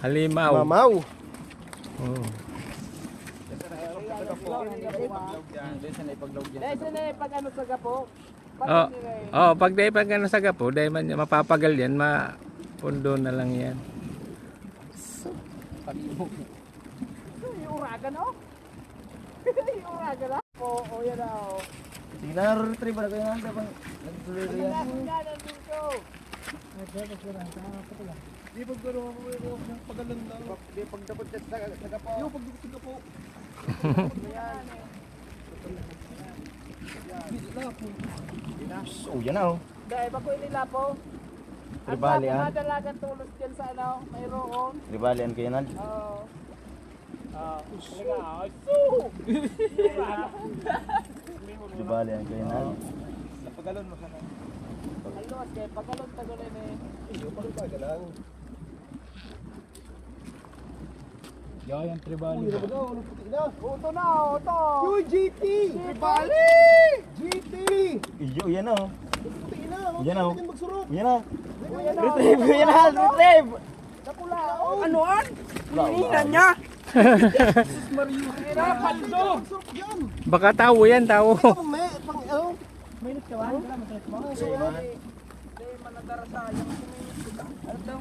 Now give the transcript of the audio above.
Halimaw. Mamaw. Oh. Oh, oh, pag day pag ano sa gapo, day man mapapagal yan, mapundo na lang yan. Iuragan oh. Iuragan ah. Oo, yan ah. Sige na, retrieve na kayo na. Nagtuloy yan. Di pag gano'n mo yung pagalan lang. Di pag dapat sa gapo. Yung pag dapat sa gapo. Oh, yan na oh. Dahil bago inilapo. Ribalian. Ang madalagan tulos dyan sa ano, mayroon. Ribalian kayo na. Oo. Ribalian kayo na. Pagalon mo ka na. Aluwas kaya pagalon tagalin eh. Iyo pagkagalang. Yo, yung tribali. Uto na, uto. Uy, GT! Tribali! GT! Iyo, yan na oh. Yan na oh. Magsurot. Yan na. Retrieve, Yan na, retrieve! Napula. Anuan? Hinihinan niya. Hirapan to. Baka tao yan, tao. Minit ka ba? Hindi, managara sa yung ano daw?